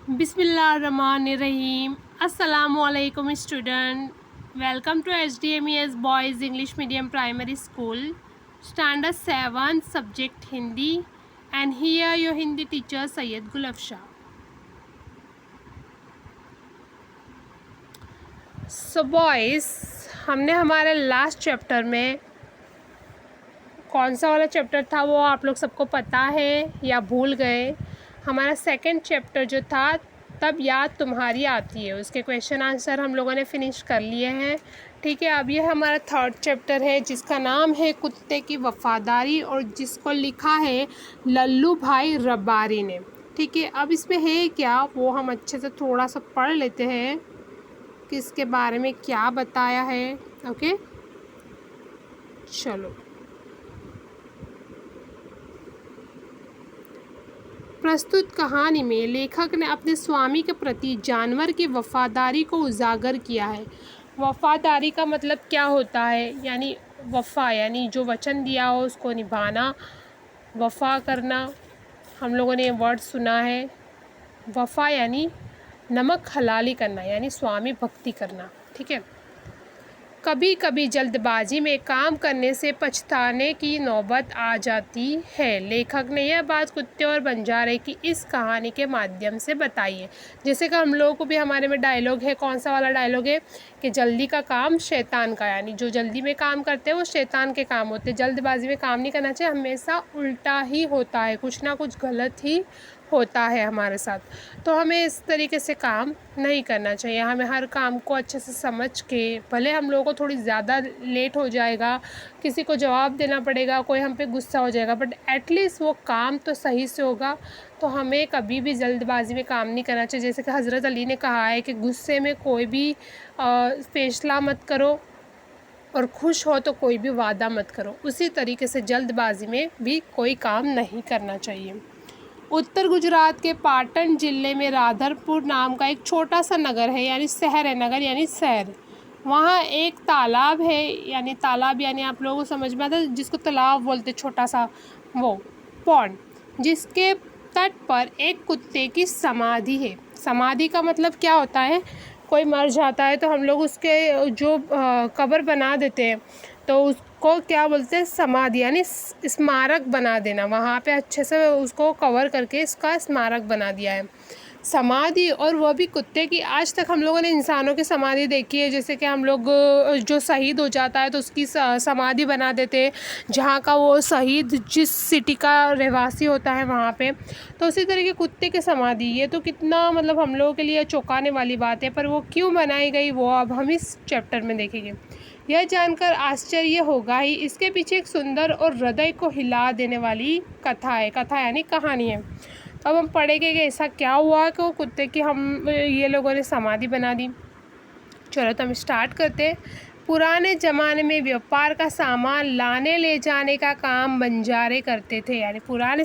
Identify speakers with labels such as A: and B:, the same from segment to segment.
A: बिस्मिल्लाहिर्रहमानिर्रहीम। अस्सलामुअलैकुम student, welcome to HDMES boys English medium primary school, standard 7 subject Hindi, and here your Hindi teacher Sayyed Gulfsha. So boys, हमने हमारे last chapter में कौन सा वाला चैप्टर था वो आप लोग सबको पता है या भूल गए। हमारा सेकंड चैप्टर जो था तब याद तुम्हारी आती है, उसके क्वेश्चन आंसर हम लोगों ने फिनिश कर लिए हैं। ठीक है, अब ये हमारा थर्ड चैप्टर है जिसका नाम है कुत्ते की वफ़ादारी और जिसको लिखा है लल्लू भाई रब्बारी ने। ठीक है, अब इसमें है क्या वो हम अच्छे से थोड़ा सा पढ़ लेते हैं कि इसके बारे में क्या बताया है। ओके, चलो। प्रस्तुत कहानी में लेखक ने अपने स्वामी के प्रति जानवर की वफ़ादारी को उजागर किया है। वफ़ादारी का मतलब क्या होता है? यानी वफ़ा यानी जो वचन दिया हो उसको निभाना, वफ़ा करना। हम लोगों ने ये वर्ड सुना है। वफ़ा यानी नमक हलाली करना, यानी स्वामी भक्ति करना। ठीक है, कभी कभी जल्दबाजी में काम करने से पछताने की नौबत आ जाती है। लेखक ने यह बात कुत्ते और बंजारे की इस कहानी के माध्यम से बताई है। जैसे कि हम लोगों को भी हमारे में डायलॉग है, कौन सा वाला डायलॉग है कि जल्दी का काम शैतान का, यानी जो जल्दी में काम करते हैं वो शैतान के काम होते हैं। जल्दबाजी में काम नहीं करना चाहिए, हमेशा उल्टा ही होता है, कुछ ना कुछ गलत ही होता है हमारे साथ। तो हमें इस तरीके से काम नहीं करना चाहिए। हमें हर काम को अच्छे से समझ के, भले हम लोगों को थोड़ी ज़्यादा लेट हो जाएगा, किसी को जवाब देना पड़ेगा, कोई हम पे गुस्सा हो जाएगा, बट एटलीस्ट वो काम तो सही से होगा। तो हमें कभी भी जल्दबाजी में काम नहीं करना चाहिए। जैसे कि हज़रत अली ने कहा है कि गुस्से में कोई भी फैसला मत करो और खुश हो तो कोई भी वादा मत करो। उसी तरीके से जल्दबाजी में भी कोई काम नहीं करना चाहिए। उत्तर गुजरात के पाटन ज़िले में राधरपुर नाम का एक छोटा सा नगर है, यानी शहर है। नगर यानी शहर। वहाँ एक तालाब है, यानी तालाब यानी आप लोगों को समझ में आता है जिसको तालाब बोलते, छोटा सा वो पॉन्ड, जिसके तट पर एक कुत्ते की समाधि है। समाधि का मतलब क्या होता है? कोई मर जाता है तो हम लोग उसके जो कब्र बना देते हैं, तो उसको क्या बोलते हैं? समाधि, यानी स्मारक बना देना। वहाँ पे अच्छे से उसको कवर करके इसका स्मारक बना दिया है, समाधि। और वह भी कुत्ते की। आज तक हम लोगों ने इंसानों की समाधि देखी है, जैसे कि हम लोग जो शहीद हो जाता है तो उसकी समाधि बना देते हैं, जहाँ का वो शहीद जिस सिटी का रहवासी होता है वहाँ पे। तो उसी तरह के कुत्ते की समाधि, ये तो कितना मतलब हम लोगों के लिए चौंकाने वाली बात है। पर वो क्यों बनाई गई वो अब हम इस चैप्टर में देखेंगे। यह जानकर आश्चर्य होगा ही, इसके पीछे एक सुंदर और हृदय को हिला देने वाली कथा है। कथा यानी कहानी है। तो अब हम पढ़ेंगे कि ऐसा क्या हुआ कि वो कुत्ते की ये लोगों ने समाधि बना दी। चलो तो हम स्टार्ट करते हैं। पुराने ज़माने में व्यापार का सामान लाने ले जाने का काम बंजारे करते थे। यानी पुराने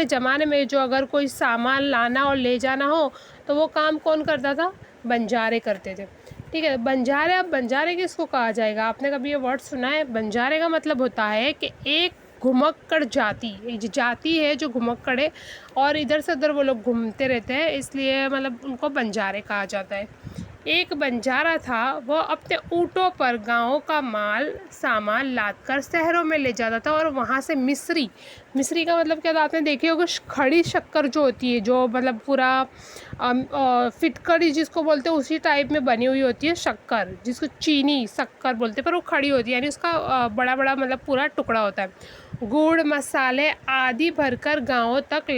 A: ज़माने में जो अगर कोई सामान लाना और ले जाना हो तो वो काम कौन करता था? बंजारे करते थे। ठीक है, बंजारे। अब बंजारे किसको कहा जाएगा? आपने कभी ये वर्ड सुना है? बंजारे का मतलब होता है कि एक घुमक्कड़ जाति, एक जाति है जो घुमक्कड़ है और इधर से उधर वो लोग घूमते रहते हैं, इसलिए मतलब उनको बंजारे कहा जाता है। एक बंजारा था, वह अपने ऊँटों पर गाँव का माल सामान लादकर शहरों में ले जाता था और वहाँ से मिस्री का मतलब क्या था? आपने देखी होगी खड़ी शक्कर जो होती है, जो मतलब पूरा फिटकड़ी जिसको बोलते हैं उसी टाइप में बनी हुई होती है शक्कर, जिसको चीनी शक्कर बोलते हैं, पर वो खड़ी होती है, यानी उसका बड़ा बड़ा मतलब पूरा टुकड़ा होता है। गुड़ मसाले आदि भरकर गाँवों तक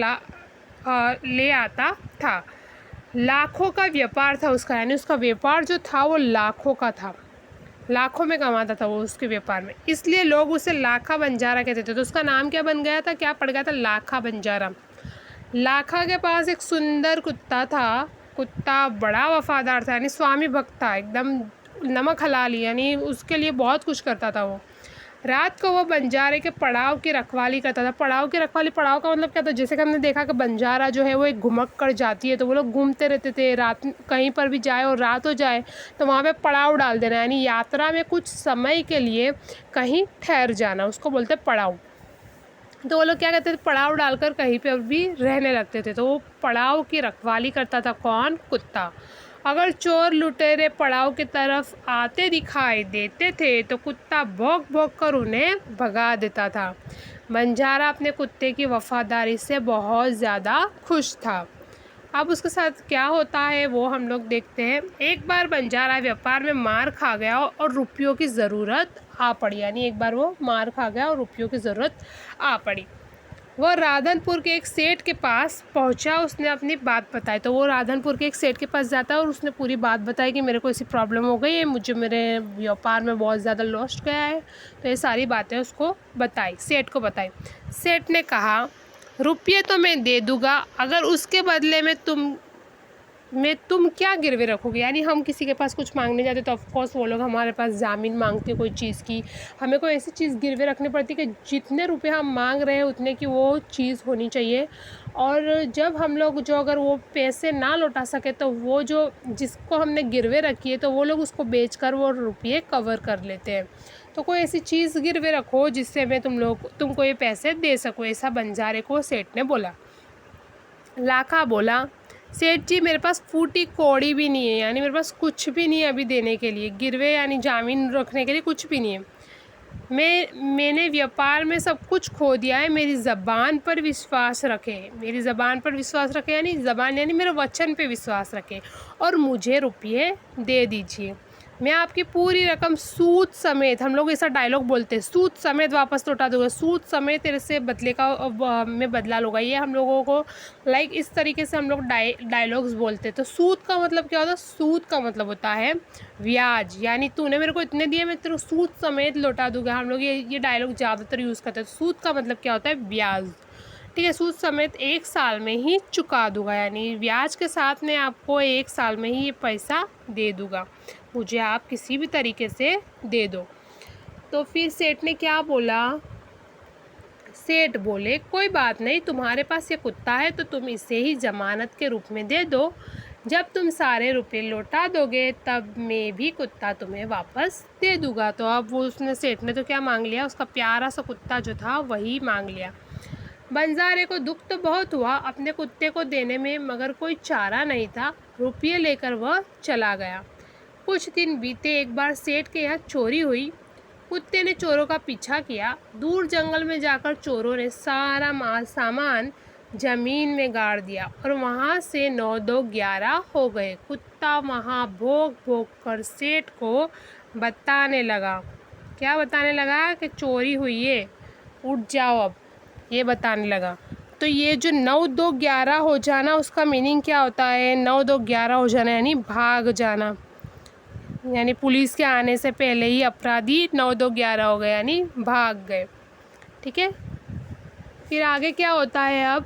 A: ले आता था। लाखों का व्यापार था उसका, यानी उसका व्यापार जो था वो लाखों का था, लाखों में कमाता था वो उसके व्यापार में, इसलिए लोग उसे लाखा बंजारा कहते थे। तो उसका नाम क्या बन गया था? क्या पड़ गया था? लाखा बंजारा। लाखा के पास एक सुंदर कुत्ता था। कुत्ता बड़ा वफादार था, यानी स्वामी भक्त था, एकदम नमक हलाली, यानी उसके लिए बहुत कुछ करता था वो। रात को वो बंजारे के पड़ाव की रखवाली करता था। पड़ाव की रखवाली, पड़ाव का मतलब क्या था? जैसे कि हमने देखा कि बंजारा जो है वो एक घुमक्कड़ जाती है, तो वो लोग घूमते रहते थे। रात कहीं पर भी जाए और रात हो जाए तो वहाँ पे पड़ाव डाल देना, यानी यात्रा में कुछ समय के लिए कहीं ठहर जाना, उसको बोलते पड़ाव। तो वो लोग क्या करते थे, पड़ाव डालकर कहीं पे भी रहने लगते थे। तो वो पड़ाव की रखवाली करता था कौन? कुत्ता। अगर चोर लुटेरे पड़ाव की तरफ आते दिखाई देते थे तो कुत्ता भौंक भौंक कर उन्हें भगा देता था। बंजारा अपने कुत्ते की वफादारी से बहुत ज़्यादा खुश था। अब उसके साथ क्या होता है वो हम लोग देखते हैं। एक बार बंजारा व्यापार में मार खा गया और रुपयों की ज़रूरत आ पड़ी, यानी एक बार वो मार खा गया और रुपयों की ज़रूरत आ पड़ी। वह राधनपुर के एक सेठ के पास पहुंचा, उसने अपनी बात बताई। तो वो राधनपुर के एक सेठ के पास जाता है और उसने पूरी बात बताई कि मेरे को ऐसी प्रॉब्लम हो गई है, मुझे मेरे व्यापार में बहुत ज़्यादा लॉस गया है। तो ये सारी बातें उसको बताई, सेठ को बताई। सेठ ने कहा, रुपये तो मैं दे दूँगा, अगर उसके बदले में तुम क्या गिरवे रखोगे। यानी हम किसी के पास कुछ मांगने जाते तो ऑफकोर्स वो लोग हमारे पास ज़मीन मांगते कोई चीज़ की, हमें कोई ऐसी चीज़ गिरवे रखनी पड़ती कि जितने रुपए हम मांग रहे हैं उतने की वो चीज़ होनी चाहिए। और जब हम लोग जो अगर वो पैसे ना लौटा सके तो वो जो जिसको हमने गिरवे रखी है तो वो लोग उसको बेचकर वो रुपये कवर कर लेते हैं। तो कोई ऐसी चीज़ गिरवे रखो जिससे मैं तुमको ये पैसे दे सकूँ, ऐसा बंजारे को सेठ ने बोला। लाखा बोला, सेठ जी मेरे पास फूटी कौड़ी भी नहीं है, यानी मेरे पास कुछ भी नहीं है अभी देने के लिए, गिरवे यानी जामीन रखने के लिए कुछ भी नहीं है। मैंने व्यापार में सब कुछ खो दिया है, मेरी ज़बान पर विश्वास रखें। मेरी ज़बान पर विश्वास रखें यानी ज़बान यानी मेरे वचन पे विश्वास रखें और मुझे रुपये दे दीजिए। मैं आपकी पूरी रकम सूद समेत, हम लोग ऐसा डायलॉग बोलते हैं, सूद समेत वापस लौटा दूंगा, सूद समेत तेरे से बदले का मैं बदला लूँगा। ये हम लोगों को लाइक इस तरीके से हम लोग डायलॉग्स बोलते हैं। तो सूद का मतलब क्या होता है? सूद का मतलब होता है ब्याज, यानी तूने मेरे को इतने दिए मैं तेरे को सूद समेत लौटा दूंगा। हम लोग ये डायलॉग ज़्यादातर यूज़ करते हैं। सूद का मतलब क्या होता है? ब्याज। ठीक है, सूद समेत 1 साल में ही चुका दूंगा, यानी ब्याज के साथ मैं आपको 1 साल में ही ये पैसा दे दूंगा, मुझे आप किसी भी तरीके से दे दो। तो फिर सेठ ने क्या बोला? सेठ बोले, कोई बात नहीं, तुम्हारे पास ये कुत्ता है तो तुम इसे ही जमानत के रूप में दे दो। जब तुम सारे रुपए लौटा दोगे तब मैं भी कुत्ता तुम्हें वापस दे दूंगा। तो अब वो उसने सेठ ने तो क्या मांग लिया? उसका प्यारा सा कुत्ता जो था वही मांग लिया। बंजारे को दुख तो बहुत हुआ अपने कुत्ते को देने में, मगर कोई चारा नहीं था। रुपये लेकर वह चला गया। कुछ दिन बीते, एक बार सेठ के यहाँ चोरी हुई। कुत्ते ने चोरों का पीछा किया। दूर जंगल में जाकर चोरों ने सारा माल सामान जमीन में गाड़ दिया और वहाँ से 9 2 11 हो गए। कुत्ता वहाँ भौंक भौंक कर सेठ को बताने लगा। क्या बताने लगा? कि चोरी हुई है, उठ जाओ अब, ये बताने लगा। तो ये जो 9 2 11 हो जाना, उसका मीनिंग क्या होता है? 9 2 11 हो जाना यानी भाग जाना, यानी पुलिस के आने से पहले ही अपराधी 9 2 11 हो गए यानी भाग गए। ठीक है, फिर आगे क्या होता है? अब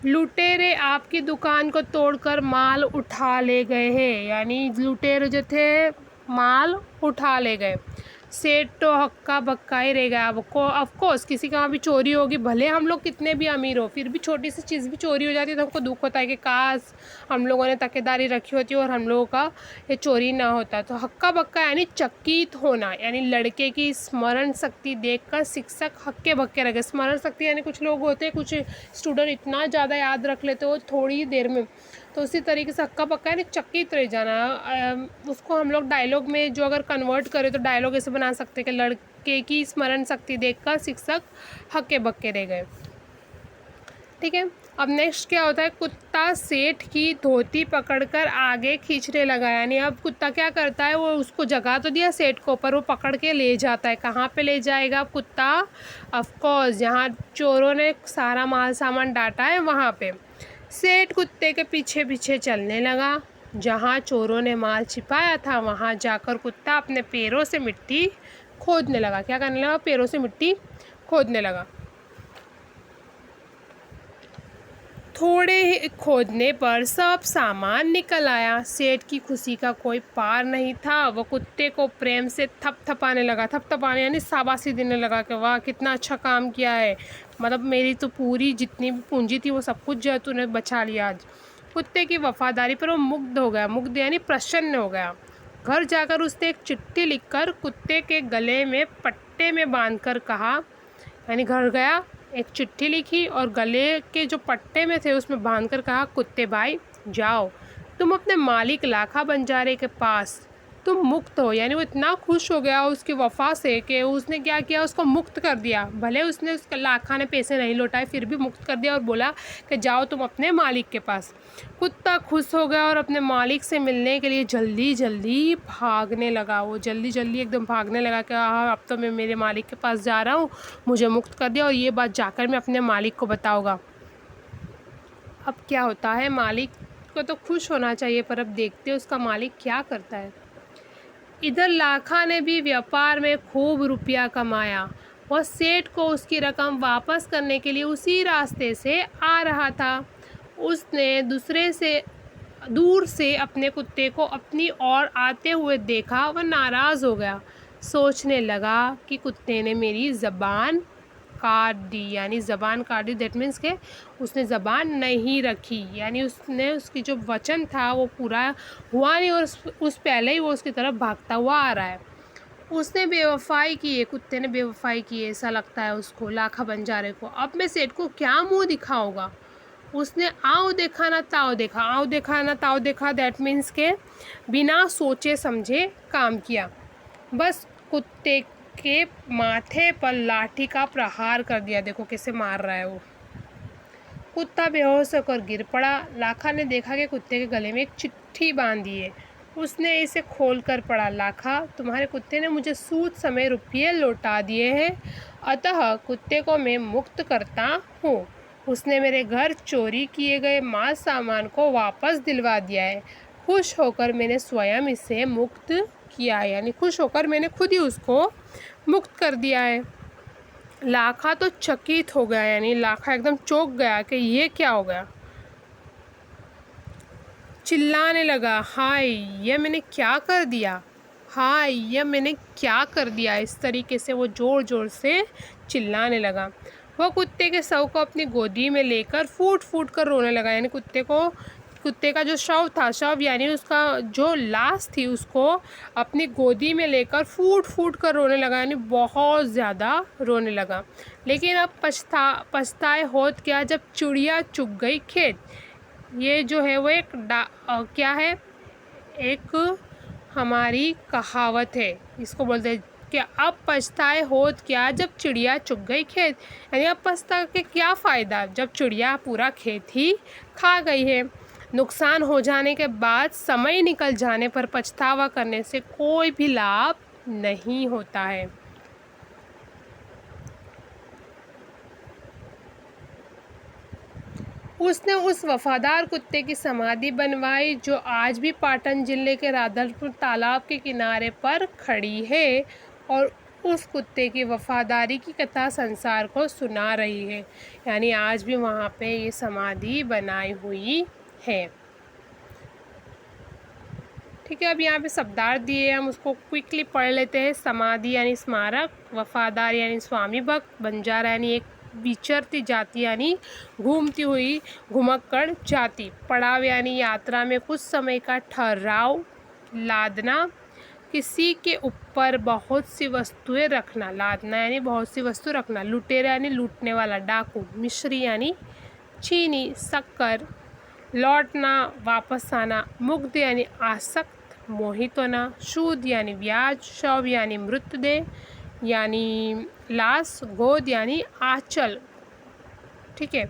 A: लुटेरे आपकी दुकान को तोड़कर माल उठा ले गए हैं, यानी लुटेरे जो थे माल उठा ले गए। सेठ तो हक्का बक्का ही रह गया। ऑफकोर्स किसी का भी चोरी होगी, भले हम लोग कितने भी अमीर हो, फिर भी छोटी सी चीज़ भी चोरी हो जाती है तो हमको दुख होता है कि काश हम लोगों ने तकेदारी रखी होती और हम लोगों का ये चोरी ना होता। तो हक्का बक्का यानी चकित होना, यानी लड़के की स्मरण शक्ति देखकर शिक्षक हक्के बक्के रह गए। स्मरण शक्ति यानी कुछ लोग होते हैं, कुछ स्टूडेंट इतना ज़्यादा याद रख लेते हो थोड़ी देर में, तो उसी तरीके से हक्का बक्का यानी चकित रह जाना। उसको हम लोग डायलॉग में जो अगर कन्वर्ट करें तो डायलॉग ऐसे बना सकते हैं कि लड़के की स्मरण शक्ति देखकर शिक्षक हक्के बक्के रह गए। ठीक है, अब नेक्स्ट क्या होता है? कुत्ता सेठ की धोती पकड़कर आगे खींचने लगा, यानी अब कुत्ता क्या करता है? वो उसको जगा तो दिया सेठ को, पर वो पकड़ के ले जाता है। कहाँ पे ले जाएगा कुत्ता? ऑफकोर्स जहाँ चोरों ने सारा माल सामान डांटा है वहाँ पे। सेठ कुत्ते के पीछे पीछे चलने लगा। जहाँ चोरों ने माल छिपाया था वहाँ जाकर कुत्ता अपने पैरों से मिट्टी खोदने लगा। क्या करने लगा? पैरों से मिट्टी खोदने लगा। थोड़े ही खोदने पर सब सामान निकल आया। सेठ की खुशी का कोई पार नहीं था। वो कुत्ते को प्रेम से थपथपाने लगा। थपथपाने यानी शाबाशी देने लगा कि वाह कितना अच्छा काम किया है, मतलब मेरी तो पूरी जितनी भी पूंजी थी वो सब कुछ जो है तूने बचा लिया आज। कुत्ते की वफादारी पर वो मुग्ध हो गया। मुग्ध यानी प्रसन्न हो गया। घर जाकर उसने एक चिट्ठी लिखकर कुत्ते के गले में पट्टे में बांधकर कहा, यानी घर गया, एक चिट्ठी लिखी और गले के जो पट्टे में थे उसमें बांधकर कहा, कुत्ते भाई जाओ, तुम अपने मालिक लाखा बंजारे के पास, तुम मुक्त हो। यानी वो इतना खुश हो गया उसकी वफ़ा से कि उसने क्या किया, उसको मुक्त कर दिया। भले उसने उसका लाखा ने पैसे नहीं लौटाए, फिर भी मुक्त कर दिया और बोला कि जाओ तुम अपने मालिक के पास। कुत्ता खुश हो गया और अपने मालिक से मिलने के लिए जल्दी जल्दी भागने लगा। वो जल्दी जल्दी एकदम भागने लगा कि हाँ अब तो मैं मेरे मालिक के पास जा रहा हूँ, मुझे मुक्त कर दिया और ये बात जाकर मैं अपने मालिक को बताऊँगा। अब क्या होता है, मालिक को तो खुश होना चाहिए, पर अब देखते हैं उसका मालिक क्या करता है। इधर लाखा ने भी व्यापार में खूब रुपया कमाया। वह सेठ को उसकी रकम वापस करने के लिए उसी रास्ते से आ रहा था। उसने दूर से अपने कुत्ते को अपनी ओर आते हुए देखा। वह नाराज़ हो गया, सोचने लगा कि कुत्ते ने मेरी ज़बान काट दी। यानी ज़बान काट दी दैट मीन्स के उसने ज़बान नहीं रखी, यानी उसने उसकी जो वचन था वो पूरा हुआ नहीं और उस पहले ही वो उसकी तरफ भागता हुआ आ रहा है। उसने बेवफाई की है, कुत्ते ने बेवफाई की है, ऐसा लगता है उसको, लाखा बंजारे को। अब मैं सेठ को क्या मुंह दिखाऊंगा। उसने आओ देखा ना ताओ देखा, आओ देखा ना ताओ देखा दैट मीन्स के बिना सोचे समझे काम किया। बस कुत्ते के माथे पर लाठी का प्रहार कर दिया। देखो कैसे मार रहा है वो। कुत्ता बेहोश होकर गिर पड़ा। लाखा ने देखा कि कुत्ते के गले में एक चिट्ठी बांधी है। उसने इसे खोल कर पढ़ा, लाखा तुम्हारे कुत्ते ने मुझे सूद समय रुपये लौटा दिए हैं, अतः कुत्ते को मैं मुक्त करता हूँ। उसने मेरे घर चोरी किए गए माल सामान को वापस दिलवा दिया है। खुश होकर मैंने स्वयं इसे मुक्त किया है, यानी खुश होकर मैंने खुद ही उसको मुक्त कर दिया है। लाखा तो चकित हो गया, यानी लाखा एकदम चौंक गया कि ये क्या हो गया। चिल्लाने लगा, हाय ये मैंने क्या कर दिया, हाय ये मैंने क्या कर दिया। इस तरीके से वो ज़ोर ज़ोर से चिल्लाने लगा। वो कुत्ते के शव को अपनी गोदी में लेकर फूट फूट कर रोने लगा। यानी कुत्ते का जो शव था, शव यानी उसका जो लाश थी, उसको अपनी गोदी में लेकर फूट फूट कर रोने लगा, यानी बहुत ज़्यादा रोने लगा। लेकिन अब पछताए होत क्या जब चिड़िया चुग गई खेत। ये जो है वो एक क्या है, एक हमारी कहावत है, इसको बोलते हैं कि अब पछताए होत क्या जब चिड़िया चुग गई खेत। यानी अब पछता के क्या फ़ायदा जब चिड़िया पूरा खेत ही खा गई है। नुकसान हो जाने के बाद समय निकल जाने पर पछतावा करने से कोई भी लाभ नहीं होता है। उसने उस वफादार कुत्ते की समाधि बनवाई जो आज भी पाटन जिले के राधलपुर तालाब के किनारे पर खड़ी है और उस कुत्ते की वफादारी की कथा संसार को सुना रही है। यानी आज भी वहाँ पे ये समाधि बनाई हुई है। ठीक है, अब यहाँ पे शब्दार्थ दिए, हम उसको क्विकली पढ़ लेते हैं। समाधि यानी स्मारक, वफादार यानी स्वामी भक्त, बंजारा यानी एक विचरती जाति यानी घूमती हुई घुमक्कड़ जाति, पड़ाव यानी यात्रा में कुछ समय का ठहराव, लादना किसी के ऊपर बहुत सी वस्तुएं रखना, लादना यानी बहुत सी वस्तु रखना, लुटेरा यानी लूटने वाला, डाकू, मिश्री यानी चीनी, शक्कर, लौटना वापस आना, मुग्ध यानी आसक्त मोहित होना, सूद यानी ब्याज, शव यानी मृतदेह यानी लाश, गोद यानी आंचल। ठीक है,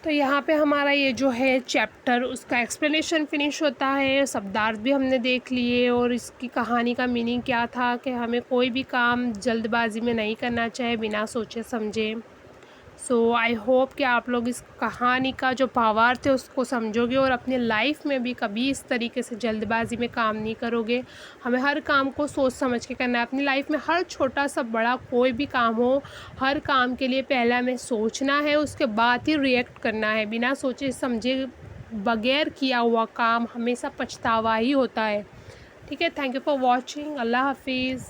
A: तो यहाँ पे हमारा ये जो है चैप्टर उसका एक्सप्लेनेशन फिनिश होता है। शब्दार्थ भी हमने देख लिए और इसकी कहानी का मीनिंग क्या था कि हमें कोई भी काम जल्दबाजी में नहीं करना चाहिए, बिना सोचे समझे। सो आई होप कि आप लोग इस कहानी का जो भावार्थ है उसको समझोगे और अपनी लाइफ में भी कभी इस तरीके से जल्दबाजी में काम नहीं करोगे। हमें हर काम को सोच समझ के करना है अपनी लाइफ में। हर छोटा सा बड़ा कोई भी काम हो, हर काम के लिए पहले हमें सोचना है, उसके बाद ही रिएक्ट करना है। बिना सोचे समझे बगैर किया हुआ काम हमेशा पछतावा ही होता है। ठीक है, थैंक यू फॉर वॉचिंग। अल्लाह हाफिज़।